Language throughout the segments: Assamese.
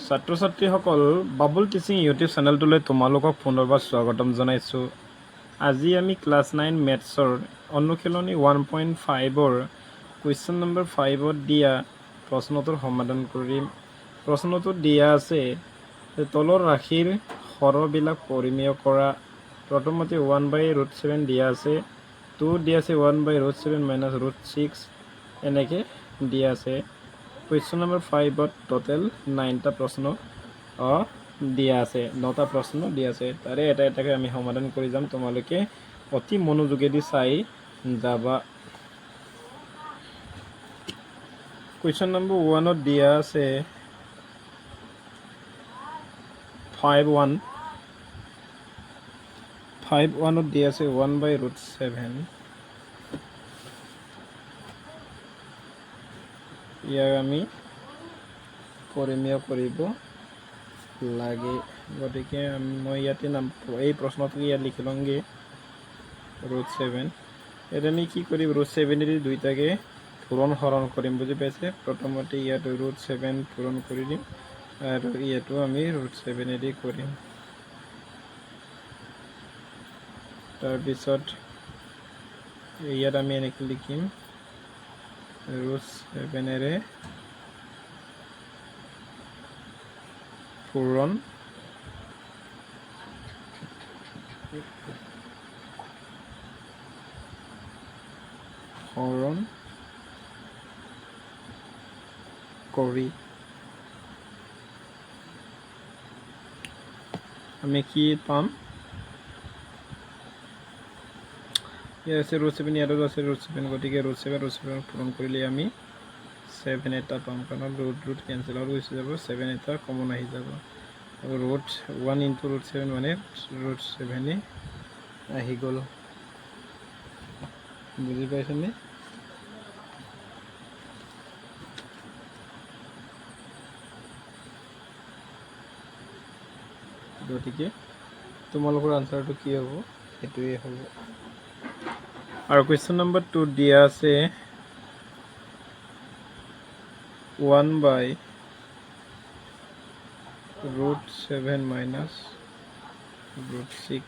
ছাত্ৰ ছাত্ৰীসকল বাবুল টিচিং ইউটিউব চেনেলটোলৈ তোমালোকক পুনৰবাৰ স্বাগতম জনাইছোঁ। আজি আমি ক্লাছ 9 মেথছৰ অনুশীলনী 1.5ৰ কুৱেশ্যন নম্বৰ 5ত দিয়া প্ৰশ্নটোৰ সমাধান কৰিম। প্ৰশ্নটোত দিয়া আছে তলৰ ৰাশিৰ হৰবিলাক পৰিমেয় কৰা। প্ৰথমতে 1/√7 দিয়া আছে, 2 দিয়া আছে 1/√7 - √6 এনেকৈ দিয়া আছে। কুৱেশ্যন নম্বৰ 5ত টোটেল 9টা প্ৰশ্ন দিয়া আছে, 9টা প্ৰশ্ন দিয়া আছে। তাৰে এটা এটাকৈ আমি সমাধান কৰি যাম, তোমালোকে অতি মনোযোগেদি চাই যাবা। কুৱেশ্যন নম্বৰ 1ত দিয়া আছে 5.1ত দিয়া আছে 1/√7। ইয়াক আমি পৰিমেয় কৰিব লাগে, গতিকে মই ইয়াতে এই প্ৰশ্নটো ইয়াত লিখি লওঁগৈ √7। ইয়াত আমি কি কৰিম, √7 দুইটাকে পূৰণ হৰণ কৰিম, বুজি পাইছে। প্ৰথমতে ইয়াত √7 পূৰণ কৰি দিম আৰু ইয়াতো আমি √7 কৰিম। তাৰপিছত ইয়াত আমি এনেকৈ লিখিম √7 পূৰণ হৰণ কৰি আমি কি পাম, ইয়াত আছে √7, ইয়াতো আছে √7, গতিকে √7 পূৰণ কৰিলে আমি 7 এটা পাম, কাৰণ ৰুট কেঞ্চেল আউট গুচি যাব, 7 এটা কমন আহি যাব। আৰু 1 × √7 মানে √7 আহি গ'ল, বুজি পাইছেনে। গতিকে তোমালোকৰ আনচাৰটো কি হ'ব, সেইটোৱে হ'ব। আৰু কুৱেশ্যন নম্বৰ 2 দিয়া আছে 1/√7 - √6,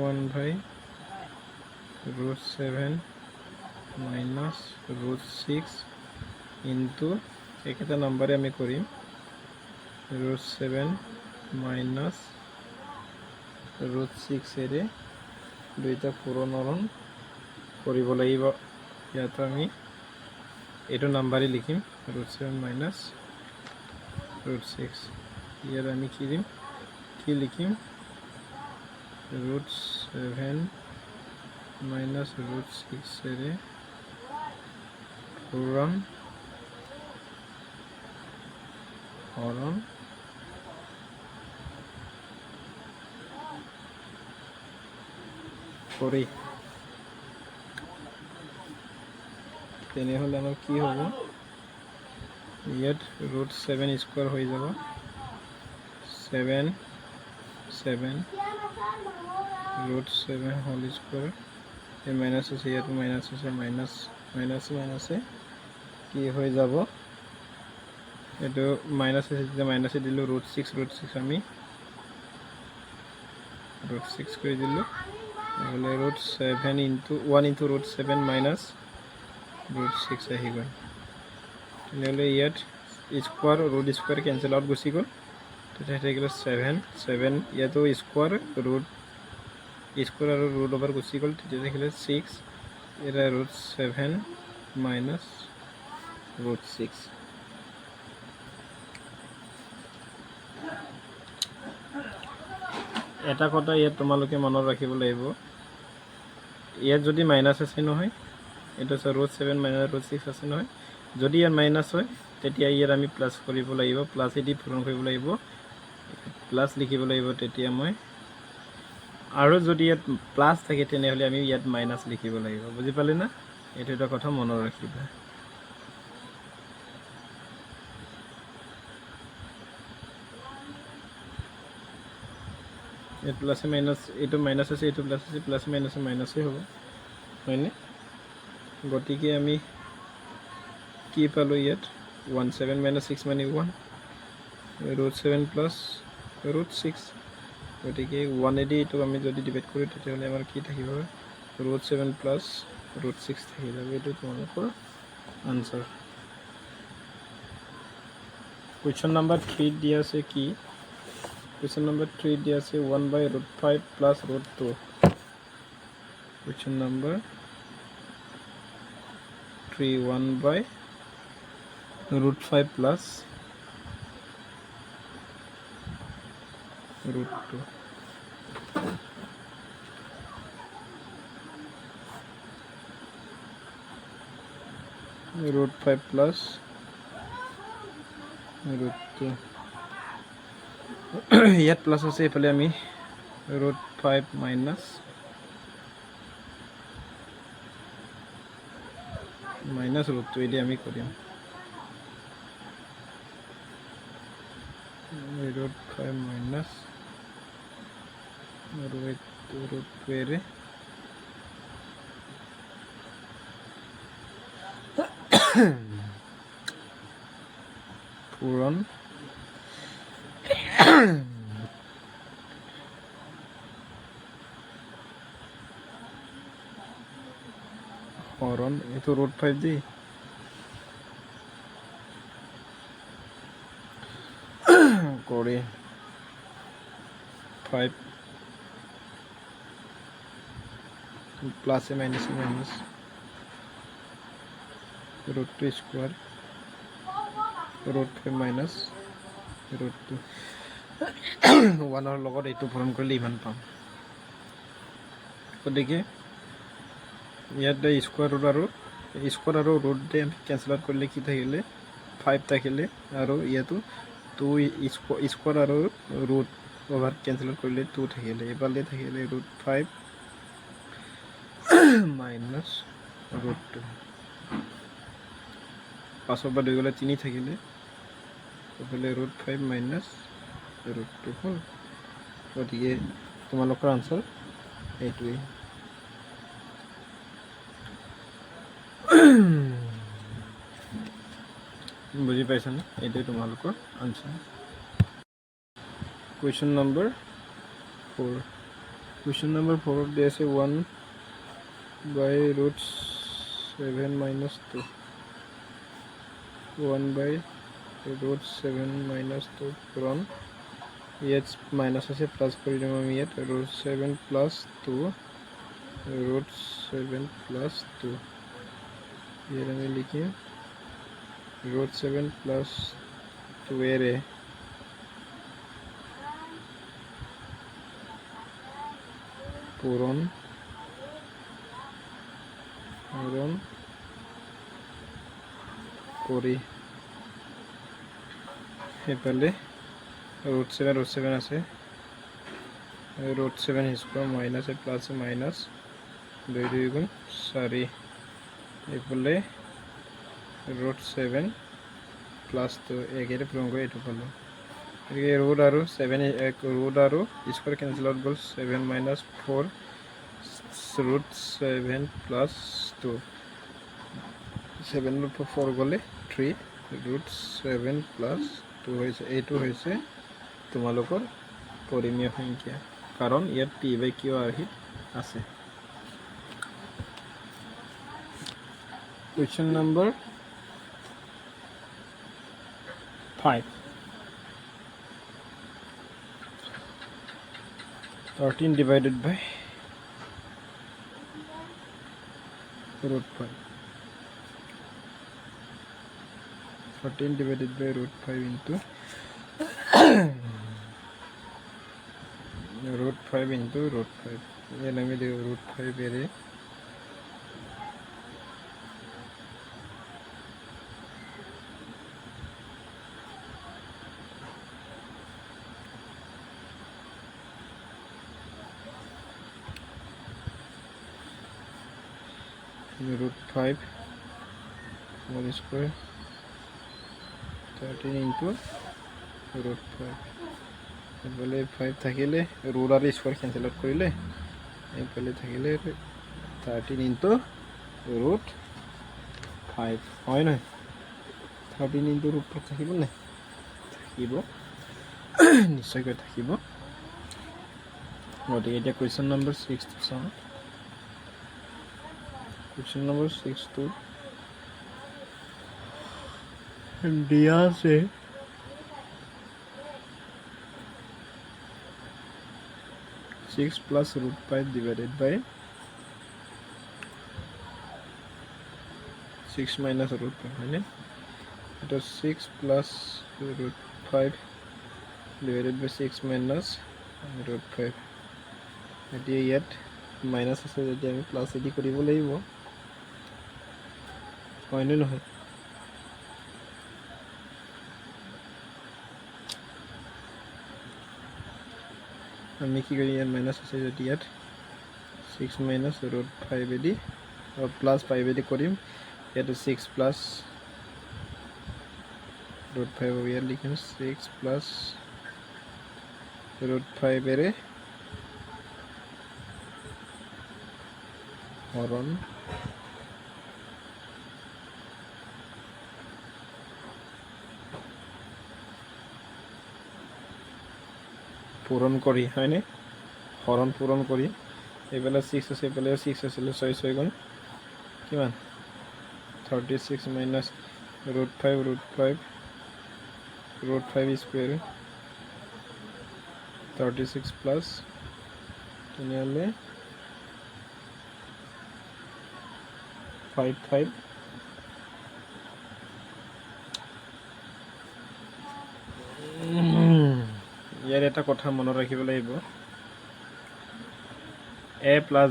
1/√7 - √6 ইনটু একেটা নাম্বাৰে আমি কৰিম √7 - √6 দুইটা পূৰণ হৰণ কৰিব লাগিব। ইয়াত আমি এইটো নাম্বাৰেই লিখিম √7 - √6। ইয়াত আমি কি লিখিম √7 - √6 পূৰণ হৰণ কৰি, তেনেহ'লে আমাৰ কি হ'ব, ইয়াত √7 স্কোৱাৰ হৈ যাব, 7 √7 হোল স্কোৱাৰ, এই মাইনাছ আছে, ইয়াতো মাইনাছ আছে, মাইনাছে কি হৈ যাব, এইটো মাইনাছ আছে, যেতিয়া মাইনাছে দিলোঁ √6 আমি √6 কৰি দিলোঁ, নহ'লে √7 ইনটু 1 × √7 - √6 আহি গ'ল। তেনেহ'লে ইয়াত স্কোৱাৰ √স্কোৱাৰ কেঞ্চেল আউট গুচি গ'ল, তেতিয়া থাকিল 7 ইয়াতো স্কোৱাৰ আৰু ৰুট অভাৰ গুচি গ'ল, তেতিয়া থাকিলে 6, এটা √7 - √6। এটা কথা ইয়াত তোমালোকে মনত ৰাখিব লাগিব, ইয়াত যদি মাইনাছ আছে নহয়, এইটো √7 - √6 আছে নহয়, যদি ইয়াত মাইনাছ হয় তেতিয়া ইয়াত আমি প্লাছ কৰিব লাগিব, প্লাছেদি পূৰণ কৰিব লাগিব, প্লাছ লিখিব লাগিব তেতিয়া মই, আৰু যদি ইয়াত প্লাছ থাকে তেনেহ'লে আমি ইয়াত মাইনাছ লিখিব লাগিব, বুজি পালে না। এইটো এটা কথা মনত ৰাখিবা। ইয়াত প্লাছে মাইনাছ, এইটো মাইনাছ আছে, এইটো প্লাছ আছে, প্লাছ মাইনাছেই হ'ব, হয়নে। গতিকে আমি কি পালোঁ, ইয়াত 17 minus 6 মানে 1 root 7 plus root 6 গতিকে 180 এইটোক আমি যদি ডিভাইড কৰোঁ তেতিয়াহ'লে আমাৰ কি থাকিব root 7 plus root 6 থাকি যাব এইটো তোমালোকৰ আনসাৰ কুৱেশ্যন নাম্বাৰ 3 দিয়া আছে কি কুৱেশ্যন নাম্বাৰ 3 দিয়া আছে 1 by root 5 plus root 2 question number 3 1 by root 5 plus root 2 root 5 plus root 2 ইয়াত প্লাস আছে এফালে আমি root 5 minus root 2 এদি আমি কৰিম root 5 minus root 2 এৰে পূৰণ হৰণ এইটো root 5 দি কৰি 5 plus minus minus root 2 square root 5 minus root 2 1 ৰ লগত এইটো পূৰণ কৰিলে ইমান পাম গতিকে ইয়াতে স্কোয়াৰ আৰু ৰুট দে কেনসেল আউট কৰিলে কি থাকিলে 5 থাকিলে আৰু ইয়াতো 2 স্কোয়াৰ আৰু ৰুট ওভাৰ কেনসেল আউট কৰিলে 2 থাকিলে এবালে থাকিলে root 5 minus root 2 5 বা 2 গলে 3 থাকিলে এফালে root 5 minus root 2 হ'ল গতিকে তোমালোকৰ আনসাৰ এইটোৱে বুজি পাইছা না এইটোৱে তোমালোকৰ answer question number 4 question number 4 দিয়া আছে 1 by root 7 minus 2 1 by root 7 minus 2 পূৰণ ইয়াত মাইনাস আছে প্লাস কৰি দিম আমি ইয়াত root 7 plus 2 root 7 plus 2 ইয়াত আমি লিখিম root 7 plus 2 এৰে পূৰণ কৰি এফালে root 7 আছে root 7 square minus plus minus 2 2 গুণ 4 এফালে root 7 প্লাস 2 এগেৰে পূৰণ কৰি এইটো পালো একে root আৰু 7 root আৰু স্কোয়ার কেনসেল আউট গল 7 minus 4 root 7 plus 2 7 ৰ 4 গলে 3 root 7 plus 2 হৈছে এইটো হৈছে তোমালোকৰ পৰিমেয় সংখ্যা কাৰণ ইয়াত p by q আৰ্হিত আছে question number 5 13 divided by root 5 13 divided by root 5 into root 5 into root 5 ये नमी दे root 5 बेरे root 5 whole square 13 into root 5 বলে 5 থাকিলে root আর স্কয়ার ক্যান্সেল আউট করিলে এইফালে থাকিলে 13 into root 5 হয় না 13 ইনটু ৰুট 4 থাকিব নে থাকিব নিশ্চয়কৈ থাকিব গতিকে এতিয়া কুৱেশ্যন নম্বৰ 6 টো চাওঁ কুৱেশ্যন নম্বৰ 6 টো দিয়া আছে 6 plus root 5 divided by 6 minus root 5 है ना तो 6 plus root 5 divided by 6 minus root 5 এতিয়া ইয়াত মাইনাস আছে যদি আমি প্লাস এডি কৰিব লাগিব হয়নে নহয় আমি কি করি ইয়াত মাইনাস আছে যদি ইয়াত 6 minus root 5 এডি और प्लस 5 এডি কৰিম ইয়াত 6 plus root 5 over here लिखें 6 plus root 5 এরে হরণ পূরণ করি হয়নে হরণ পূরণ করি এবেলা 6 আছে এবেলা 6 আছিল 6 6 গুণ কিমান 36 minus root 5 square 36 plus tenale 5 ইয়াৰ এটা কথা মনত ৰাখিব লাগিব a plus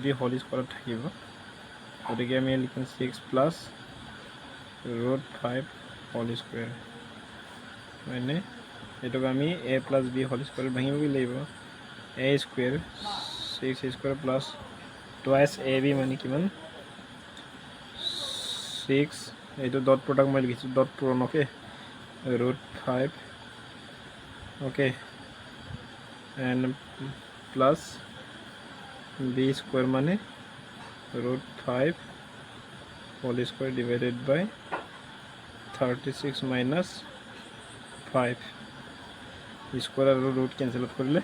b whole square থাকিব গতিকে আমি লিখিম 6 plus root 5 হোল স্কয়ার মানে এটাকে আমি a plus b whole square ভাঙিব লাগিব a square 6 square plus twice ab মানে কিমান 6 এইটো ডট প্রোডাক্ট মই লিখিছো ডট পূরণ okay root 5 okay and plus b square মানে root 5 whole square divided by 36 minus 5 square are root cancel করলে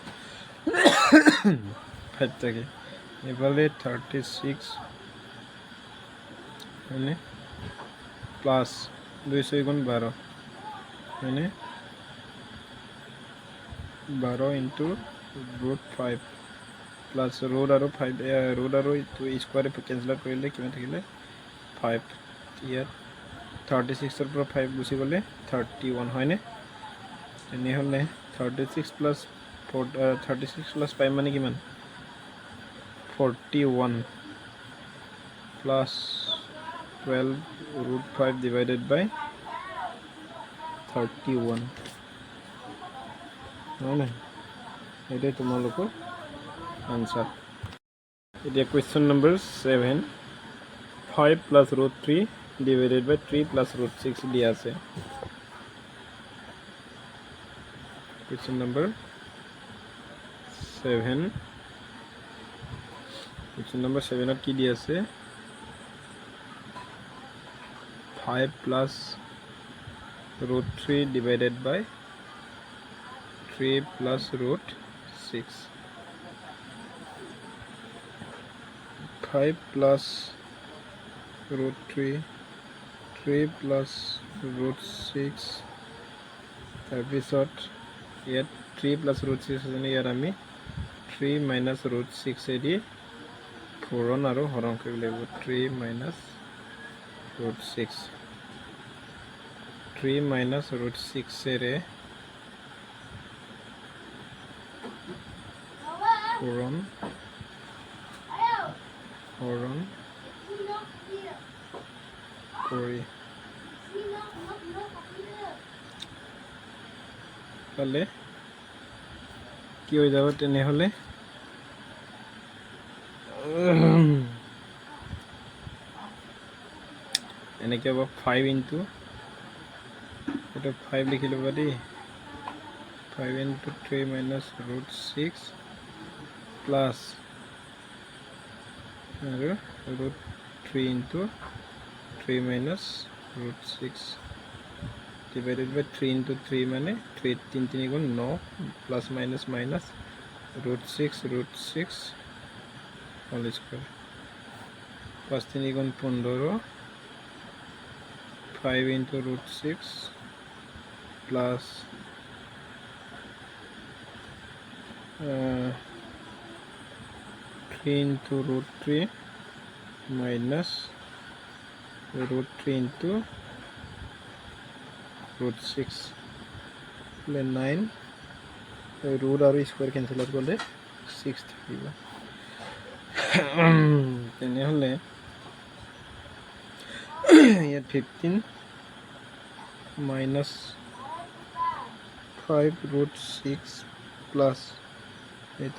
5 থাকে এবারে 36 মানে প্লাস 200 গুণ 12 মানে 12 into root 5 plus root arrow 5 root arrow to square cancel কৰিলে কিমান থাকিলে 5 ইয়াত 36 ৰ পৰা 5 গুছি গলে 31 হয়নে এনে হলে 36 plus 36 plus 5 মানে কিমান 41 plus 12 root 5 divided by 31 না এটাই তোমালোকৰ आंसर इधर question number 7 5 plus root 3 divided by 3 plus root 6 दिया আছে क्वेश्चन नंबर 7 क्वेश्चन नंबर 7 की दिया আছে 5 plus root 3 divided by 3 plus root 6 5 plus root 3 plus root 6 তাৰপিছত ইয়াত 3 plus root 6 আছে ইয়াত আমি 3 minus root 6 এদি পূৰণ আৰু হৰণ কৰিব লাগিব 3 minus root 6 3 minus root 6 এৰে পূৰণ হরণ করি তাহলে কি হয়ে যাব তেনেহলে এনেকে হ'ব 5 into এটা 5 লিখি লব দেই 5 into 3 minus root 6 plus root 3 into 3 minus root 6 divided by 3 into 3 মানে 3 3 3 গুণ 9 plus minus minus root 6 whole square 5 3 গুণ 15 5 into root 6 plus 3 into root 3 minus root 3 into root 6 9 root और स्क्वायर कैंसिल करले 6 থাকিব তেনেহলে ইয়াত 15 minus 5 root 6 plus 3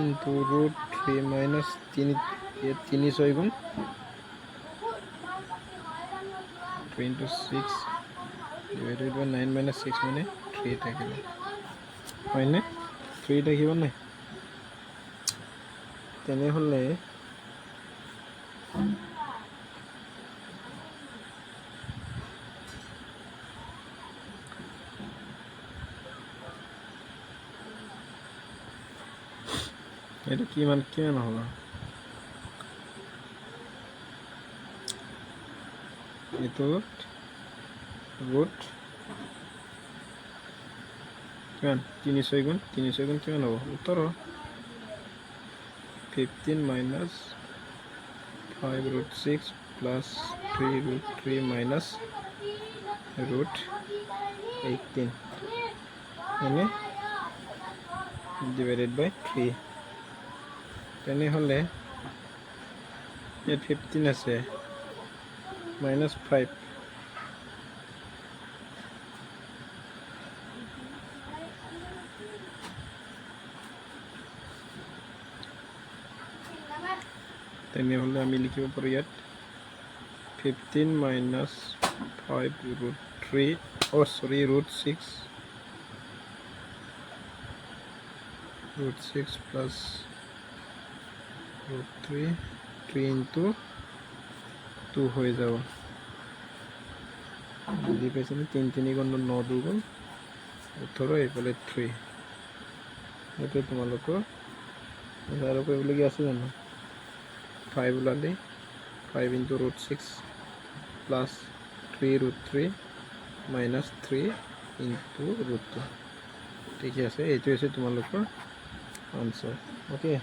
into root 3 minus 3 6 গুণ 3 into 6 divided by 9 minus 6 মানে 3 থাকিব হয়নে 3 থাকিব নাই তেনেহলে এটা কিমান হ'ব itu root কিমান 300 গুণ কিমান হ'ব উত্তৰ 15 minus 5 root 6 plus 3 root 3 minus root 18 মানে divided by 3 তেনেহলে ইয়াত 15 আছে minus 5 তেনেহলে আমি লিখিব পাৰো ইয়াত 15 minus 5 root 3 root 6 plus root 3 into 2 হৈ যাব বুজি পাইছে নে 3 3 গুণ 9 2 গুণ 18 এইফালে 3 এটা তোমালোকৰ আৰু কৰিবলগীয়া আছে জানো 5 ওলালে 5 into root 6 plus 3 root 3 minus 3 into root 2 ঠিক আছে এইটো আছে তোমালোকৰ আনসাৰ ওকে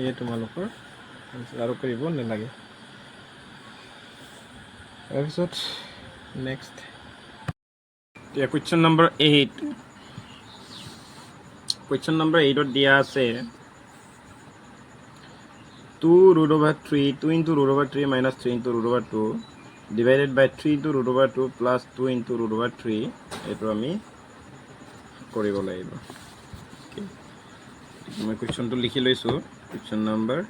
ये তোমালোকৰ আৰু কৰিব নালাগে তাৰপিছত নেক্সট এতিয়া কুৱেশ্যন নম্বৰ 8 কুৱেশ্যন নম্বৰ 8 ত দিয়া আছে 2 root over 3 2 into root over 3 minus 3 into root over 2 divided by 3 into root over 2 plus 2 into root over 3 এইটো আমি কৰিব লাগিব মই কুৱেশ্যনটো লিখি লৈছো Question number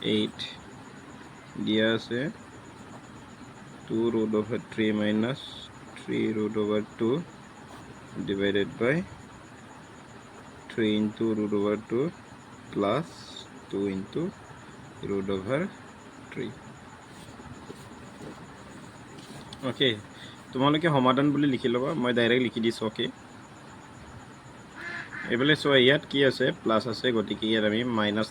8 दिया से 2 root over 3 minus 3 root over 2 divided by 3 into root over 2 plus 2 into root over 3 okay তোমালোকে সমাধান বুলি লিখি লবা মই ডাইৰেক্ট লিখি দিছো okay এবেলে সো ইয়াত কি আছে প্লাস আছে গতিকে ইয়াত আমি মাইনাস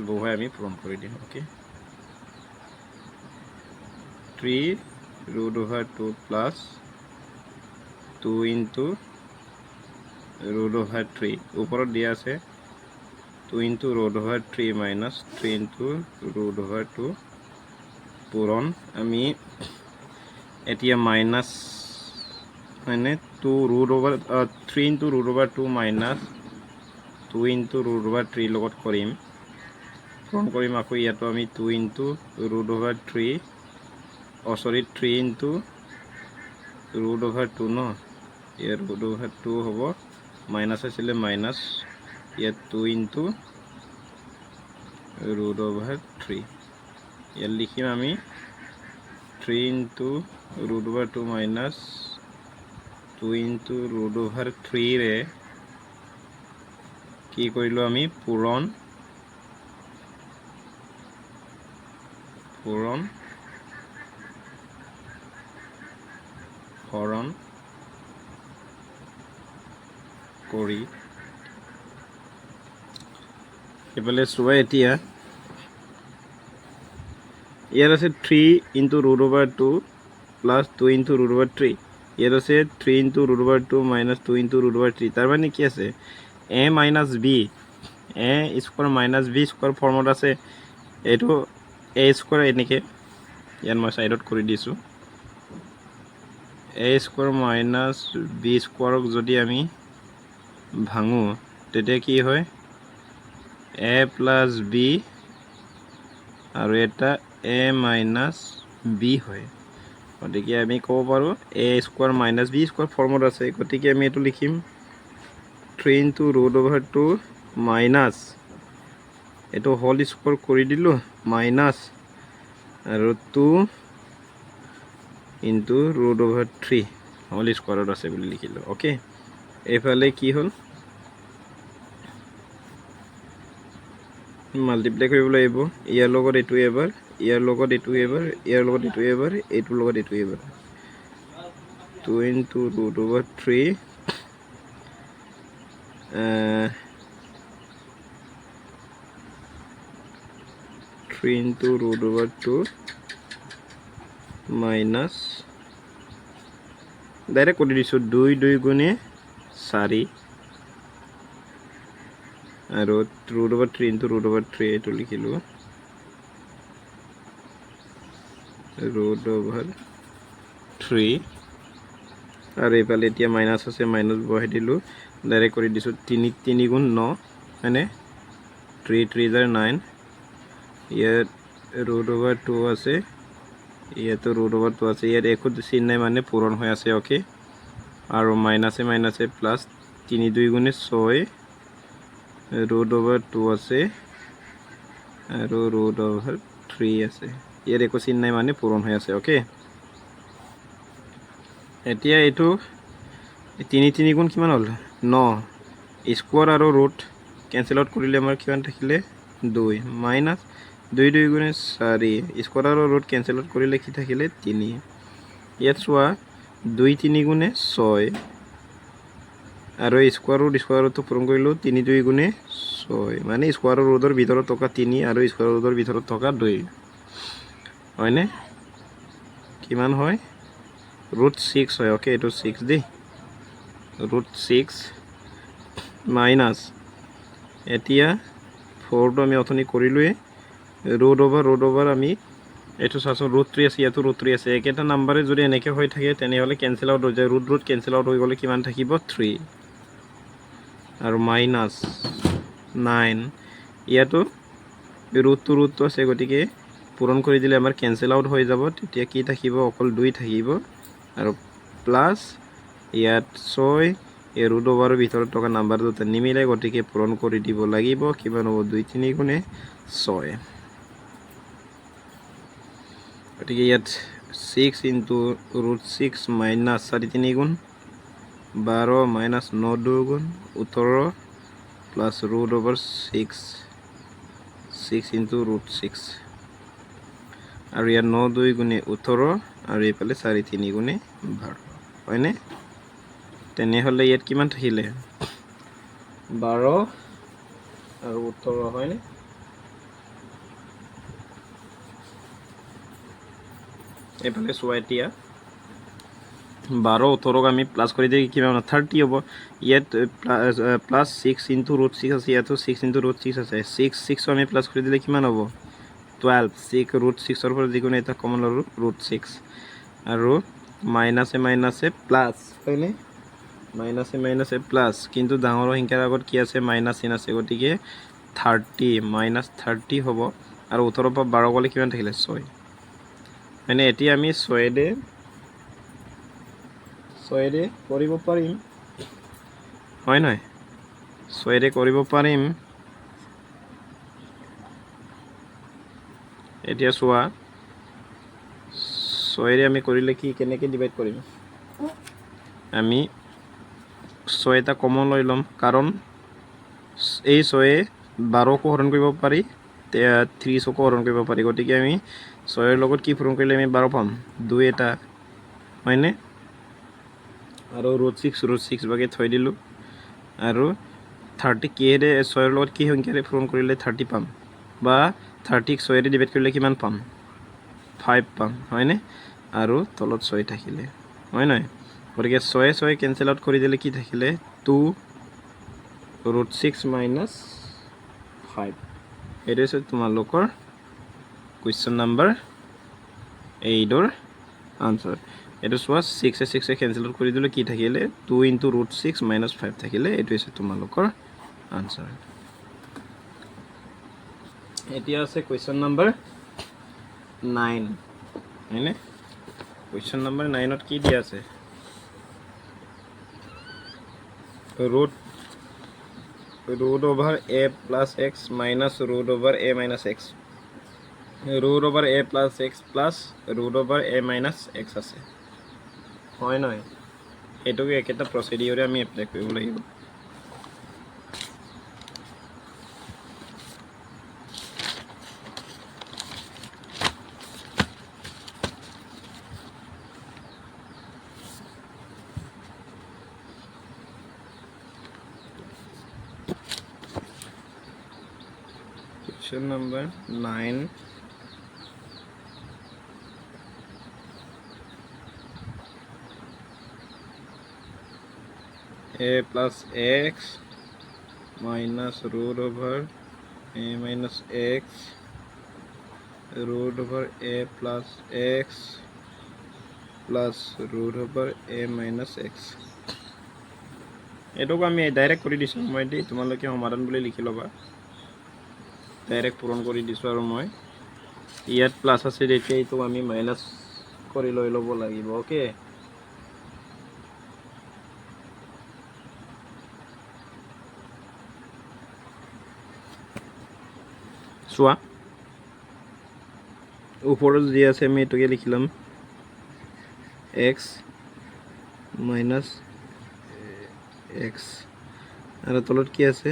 বহুৱাই আমি পূৰণ কৰি দিম okay 3 root over 2 plus 2 into root over 3 ওপৰত দিয়া আছে 2 into root over 3 minus 3 into root over 2 পূৰণ আমি এতিয়া মাইনাস মানে 2 root over 3 into root over 2 minus 2 into root over 3 লগত কৰিম পূৰণ কৰিম আকৌ ইয়াতো আমি 2 into root over 3 3 into root over 2 ন ইয়াৰ root over 2 হ'ব মাইনাস আছিল মাইনাস ইয়াত 2 into root over 3 ইয়াৰ লিখিম আমি 3 into root over 2 minus 2 into root over 3 रे কি কৰিলোঁ আমি পূৰণ হৰণ কৰি এইফালে চোৱা এতিয়া ইয়াত আছে 3 ইনটু √/2 প্লাস 2 ইনটু √/3 ইয়াত আছে 3 ইনটু √/2 মাইনাস 2 ইনটু √/3 তাৰ মানে কি আছে a minus b a square minus b square ফর্মত আছে এইটো a স্কোয়ার এনেকে ইয়াত মই সাইডত কৰি দিছো a স্কোয়াৰ মাইনাস b স্কোয়াৰক যদি আমি ভাঙো তেতিয়া কি হয় a প্লাস b আৰু এটা a মাইনাস b হয় গতিকে আমি ক'ব পাৰো a square minus b square ফর্মত আছে গতিকে আমি এটো লিখিম 3 ইনটু √/2 মাইনাস এটো হোল স্কোয়ার কৰি দিলো মাইনাস আৰু 2 ইনটু √/3 হোল স্কোয়াৰত আছে বুলি লিখিলো ওকে এফালে কি হল মাল্টিপ্লাই কৰিব লাগিব ইয়াৰ লগত এটো এবাৰ ইয়াৰ লগত এটো এবাৰ ইয়াৰ লগত এটো এবাৰ এটোৰ লগত এটো এবাৰ 2 ইনটু √/3 3 ইনটু √/2 মাইনাস ডাইরেক্ট করে দিছো 2 2 গুণে 4 আর √/3 ইনটু √/3 এটো লিখিলো √/3 আর এফালে এতিয়া মাইনাস আছে মাইনাস বহাই দিলো ডাইরেক্ট করে দিছো 3 3 গুণ 9 মানে 3 3 * 9 ইয়াত √/2 আছে ইয়াতো √/2 আছে ইয়াত একো চিন নাই মানে পূরণ হৈ আছে ওকে আৰু মাইনাসে মাইনাসে প্লাস 3 2 গুণে 6 √/2 আছে আৰু √/3 আছে ইয়াত একো চিন নাই মানে পূরণ হৈ আছে ওকে এতিয়া এটো 3 3 গুণ কিমান হল 9 স্কোয়ার আৰু ৰুট ক্যান্সেল আউট কৰিলে আমাৰ কিমান থাকিলে 2 মাইনাস 2 2 গুণে 4 স্কোয়াৰ আৰু ৰুট ক্যান্সেল আউট কৰিলে কি থাকিলে 3 ইয়াত চোৱা 2 3 গুণে 6 আৰু স্কোয়াৰ ৰুট পূৰণ কৰিলো 3 2 গুণে 6 মানে স্কোয়াৰ ৰুটৰ ভিতৰত থকা 3 আৰু স্কোয়াৰ ৰুটৰ ভিতৰত থকা 2 হয়নে কিমান হয় √6 হয় ওকে এটো 6 দি √6 মাইনাস এতিয়া 4 টো আমি অথনি কৰিলোৱে √/√ আমি এটো চাছো √3 আছে ইয়াতো √3 আছে একেটা নাম্বারে যদি এনেকে হৈ থাকে তেনে হলে ক্যান্সেল আউট হৈ যায় √√ ক্যান্সেল আউট হৈ গলে কিমান থাকিব 3 আৰু মাইনাস 9 ইয়াতো √তো আছে গতিকে পূৰণ কৰি দিলে আমাৰ ক্যান্সেল আউট হৈ যাব তেতিয়া কি থাকিব অকল 2 থাকিব আৰু প্লাস ইয়াত 6 এই √/ৰ ভিতৰত থকা নাম্বাৰ দুটা নিমিলে গতিকে পূৰণ কৰি দিব লাগিব কিমান হ'ব 2 3 গুণে 6 গতিকে ইয়াত 6 ইনটু √6 মাইনাস 4 3 গুণ 12 মাইনাস 9 2 গুণ 18 প্লাস √/6 6 ইনটু √6 আৰু ইয়াত 9 2 গুণে 18 আৰু এইফালে 4 3 গুণে 12 হয়নে তেনে হলে ইয়াত কিমান থাকিলে 12 আৰু 18 হয়নে এফালে চোৱা এতিয়া 12 18 আমি প্লাস কৰি দিলে কিমান 30 হ'ব ইয়াত প্লাস 6 ইনটু √6 আছে ইয়াতো 6 ইনটু √6 আছে 6 6 আমি প্লাস কৰি দিলে কিমান হ'ব 12 6 √6 ৰ পৰা যিকোনো এটা কমন ললো √6 আৰু মাইনাসে মাইনাসে প্লাস হয়নে মাইনাসে মাইনাসে প্লাস কিন্তু ডাঙৰ সংখ্যাৰ আগত কি আছে মাইনাস চিন আছে গতিকে 30 মাইনাস 30 হ'ব আৰু 18 পৰা 12 গলে কিমান থাকিলে 6 মানে এতিয়া আমি 6 দে কৰিব পাৰিম হয় নহয় 6 দে কৰিব পাৰিম এতিয়া চোৱা 6 ৰে আমি কৰিলে কি কেনেকৈ ডিভাইড কৰিম আমি 6 এটা কমন লৈ লম কাৰণ এই 6 12কো হৰণ কৰিব পাৰি 30কো হৰণ কৰিব পাৰি গতিকে আমি 6ৰ লগত কি পূৰণ কৰিলে আমি 12 পাম 2 এটা হয়নে আৰু √6 ভাগে থৈ দিলো আৰু 30 কিহেৰে 6ৰ লগত কি সংখ্যাৰে পূৰণ কৰিলে 30 পাম বা 30ক 6ৰে ডিভাইড কৰিলে কিমান পাম 5 পাম হয়নে আৰু তলত 6 থাকিলে হয় নহয় গতিকে 6 কেনসেল আউট কৰি দিলে কি থাকিলে 2 √6 minus 5 এইটো হৈছে তোমালোকৰ কুৱেশ্যন নাম্বাৰ 8ৰ আনসাৰ এইটো চোৱা 6 কেনসেল আউট কৰি দিলে কি থাকিলে 2 × √6 - 5 থাকিলে এইটো হৈছে তোমালোকৰ আনসাৰ এতিয়া আছে কুৱেশ্যন নাম্বাৰ 9 হয়নে কুৱেশ্যন নাম্বাৰ 9ত কি দিয়া আছে √a plus x minus √a minus x √a plus x plus √a minus x আছে হয় নহয় এটোকে একেটা প্ৰসিডিউৰে আমি এপ্লাই কৰিব লাগিব Question number 9 a plus x minus √a minus x √a plus x plus √a minus x এটোকে আমি ডাইৰেক্ট কৰি দিছো মই দি তোমালোকে সমাধান বুলি লিখি লবা ডাইৰেক্ট পূৰণ কৰি দিছো আৰু মই ইয়াত প্লাস আছে এতিয়া এইটো আমি মাইনাস কৰি লৈ লব লাগিব ওকে চোৱা ওপৰত যি আছে আমি এটোকে লিখিলাম x minus x আৰু তলত কি আছে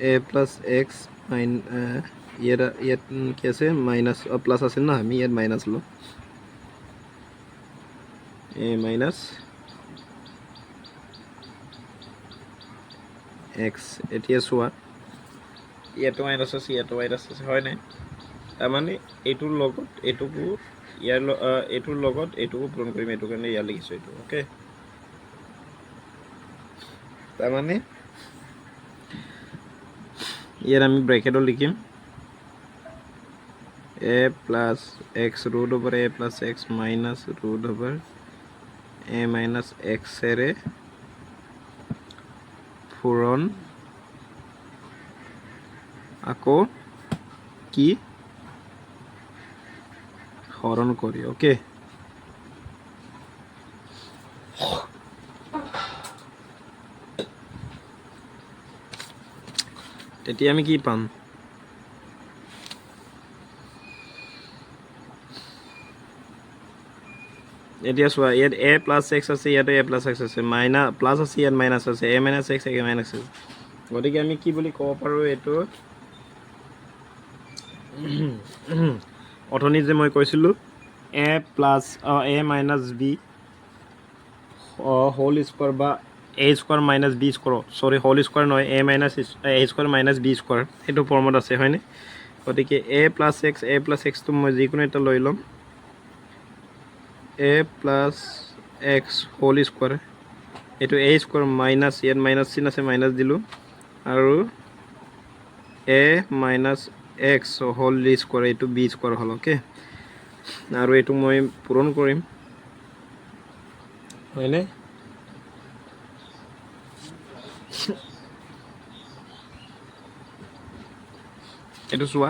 a plus x ইয়াত কি আছে মাইনাস প্লাস আছে না আমি ইয়াত মাইনাস লো a minus x এতিয়া চোৱা ইয়াতো মাইনাস আছে হয় নাই তাৰ মানে এইটোৰ লগত এইটোকো ইয়াৰ এইটোৰ লগত এইটোকো পূৰণ কৰিম এইটো কাৰণে ইয়াৰ লিখিছো এইটো ওকে তাৰ মানে ইয়াৰ আমি ব্ৰেকেটত লিখিম a plus x √a plus x minus √a minus x এৰে পূৰণ আকৌ কি হৰণ কৰি ওকে তেতিয়া আমি কি পাম এতিয়া চোৱা ইয়াত a plus x আছে ইয়াত a plus x আছে মাইনাস প্লাস আছে ইয়াত মাইনাস আছে a minus x a minus x গতিকে আমি কি বুলি ক'ব পাৰো এটো অথনি যে মই কৈছিলো a plus a minus b whole square বা a square minus b square sorry whole square নয় a minus a square minus b square এটো ফর্মত আছে হয়নে গতিকে a plus x তো মই যিকোনো এটা লৈ লম a plus x whole square এটো a স্কয়ার মাইনাস ইয়াত মাইনাস চিন আছে মাইনাস দিলো আৰু a minus x whole square এটো b স্কয়াৰ হল ওকে আৰু এটো মই পূৰণ কৰিম হয়নে এটো চোৱা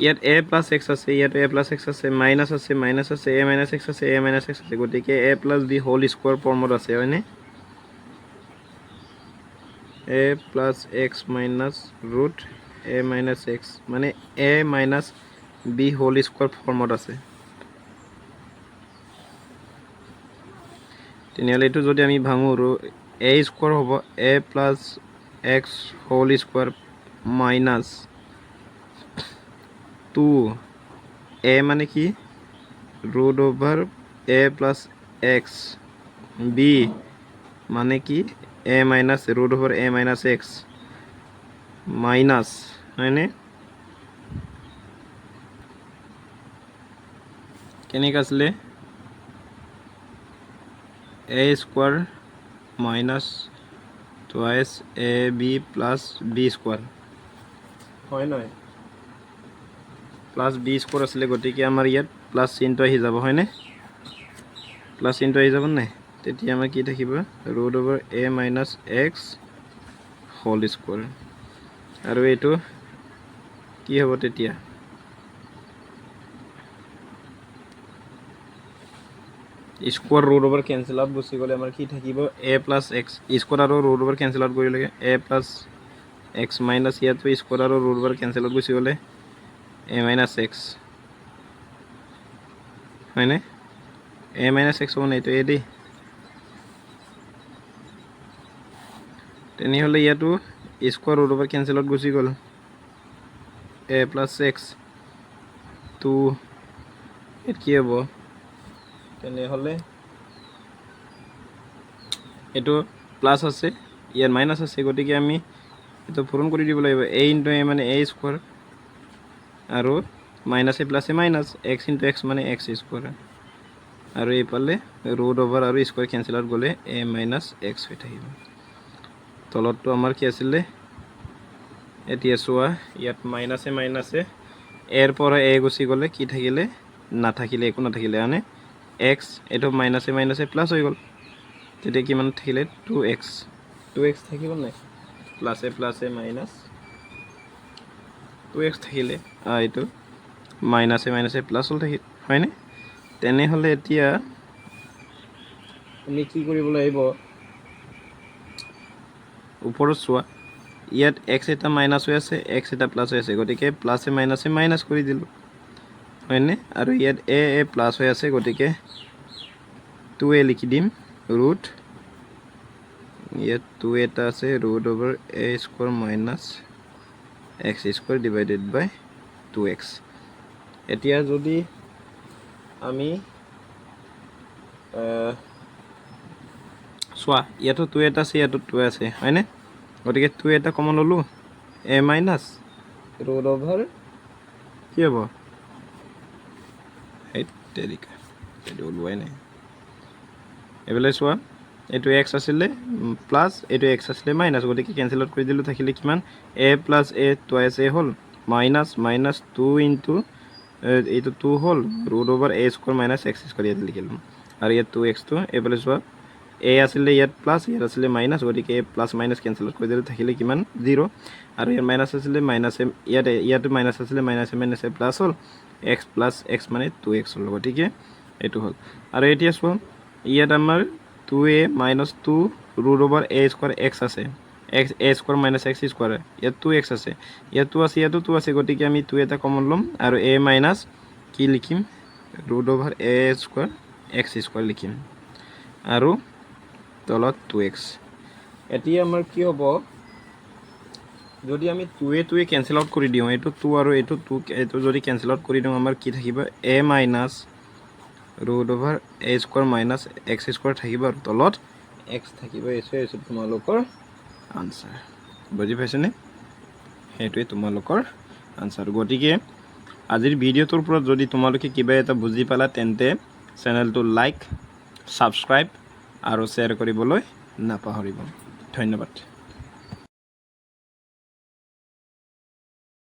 ইয়াত a plus x আছে ইয়াত a plus x আছে মাইনাস আছে a minus x আছে a minus x আছে গতিকে a plus b whole square ফর্মত আছে হয়নে a plus x minus root a minus x মানে a minus b whole square ফর্মত আছে তেনেহলে এটো যদি আমি ভাঙো এ স্কোয়ার হব a plus x whole square minus 2 a মানে কি root over a plus x b মানে কি a minus root over a minus x minus হয়নে কেনেকৈ আছিলে a square minus twice a b plus b square হয় নহয় প্লাস বি স্কোয়াৰ আছিলে গতিকে আমাৰ ইয়াত প্লাস চিনটো আহি যাব হয়নে প্লাস চিনটো আহি যাব নাই তেতিয়া আমাৰ কি থাকিব ৰুট ওভাৰ এ মাইনাস এক্স হোল স্কোয়াৰ আৰু এইটো কি হ'ব তেতিয়া square root over cancel out গুচি গ'লে আমাৰ কি থাকিব এ প্লাস এক্স স্কোয়াৰ আৰু ৰুট ওভাৰ কেনসেল আউট কৰি লাগে এ প্লাস এক্স মাইনাস ইয়াতো স্কোয়াৰ আৰু ৰুট ওভাৰ কেনসেল আউট গুচি গ'লে এ মাইনাস এক্স হয়নে এ মাইনাস এক্স হ'ব নাই এইটো এ দেই তেনেহ'লে ইয়াতো square root over cancel out গুচি গ'ল এ প্লাস এক্স তো এত কি হ'ব তেনেহ'লে এইটো প্লাস আছে ইয়াত মাইনাস আছে গতিকে আমি এইটো পূৰণ কৰি দিব লাগিব এ ইনটু এ মানে এ স্কোয়াৰ আৰু মাইনাস এ প্লাস এ মাইনাস এক্স ইনটু এক্স মানে এক্স স্কোয়ার আৰু এইফালে ৰুট ওভাৰ আৰু স্কোয়ার কেনসেল আউট গ'লে এ মাইনাস এক্স হৈ থাকিব তলতটো আমাৰ কি আছিলে এতিয়া চোৱা ইয়াত মাইনাছে এৰ পৰা এ গুচি গ'লে কি থাকিলে নাথাকিলে একো নাথাকিলে মানে এক্স এইটো মাইনাছে প্লাস হৈ গ'ল তেতিয়া কিমান থাকিলে 2x থাকিব নাই প্লাছে মাইনাস 2x থাকিলে এইটো মাইনাছে প্লাস হ'ল থাকিল হয়নে তেনেহ'লে এতিয়া আমি কি কৰিব লাগিব ওপৰত চোৱা ইয়াত x এটা মাইনাস হৈ আছে x এটা প্লাস হৈ আছে গতিকে প্লাছে মাইনাছে মাইনাস কৰি দিলোঁ হয়নে আৰু ইয়াত এ প্লাস হৈ আছে গতিকে 2a লিখি দিম ৰুট ইয়াত 2 এটা আছে root over a square minus x square divided by 2x এতিয়া যদি আমি চোৱা ইয়াতো 2 এটা আছে ইয়াতো 2 আছে হয়নে গতিকে 2 এটা কমন ললোঁ এ মাইনাস ৰুট ওভাৰ কি হ'ব এইটেৰিকা এইটো ওলোৱাই নাই এইফালে চোৱা এইটো x আছিলে প্লাস এইটো x আছিলে মাইনাস গতিকে কেনসেল আউট কৰি দিলোঁ থাকিলে কিমান a plus a twice a হ'ল মাইনাস 2 ইনটু এইটো 2 হ'ল root over a square minus x square ইয়াত লিখিলোঁ আৰু ইয়াত 2x টো এইফালে চোৱা a আছিলে ইয়াত প্লাস ইয়াত আছিলে মাইনাস গতিকে a plus minus cancel out কৰি দিলোঁ থাকিলে কিমান 0 আৰু ইয়াত মাইনাস আছিলে মাইনাছে ইয়াত মাইনাস আছিলে মাইনাছে প্লাস হ'ল x প্লাস x মানে 2x হ'ল গতিকে এইটো হ'ল আৰু এতিয়া চোৱা ইয়াত আমাৰ 2a minus 2 root over a square x আছে a square minus x square ইয়াত 2x আছে ইয়াত 2 আছে ইয়াতো 2 আছে গতিকে আমি 2 এটা কমন লম আৰু a minus কি লিখিম root over a square x square লিখিম আৰু তলত 2x এতিয়া আমাৰ কি হ'ব যদি আমি 2a কেনসেল আউট কৰি দিওঁ এইটো 2 আৰু এইটো 2 এইটো যদি কেনসেল আউট কৰি দিওঁ আমাৰ কি থাকিব a minus root over a square minus x square থাকিব আৰু তলত এক্স থাকিব এইটো তোমালোকৰ আনসাৰ বুজি পাইছনে সেইটোৱে তোমালোকৰ আনসাৰ গতিকে আজিৰ ভিডিঅ'টোৰ পৰা যদি তোমালোকে কিবা এটা বুজি পালা তেন্তে চেনেলটো লাইক সাবস্ক্ৰাইব আৰু শ্বেয়াৰ কৰিবলৈ নাপাহৰিব ধন্যবাদ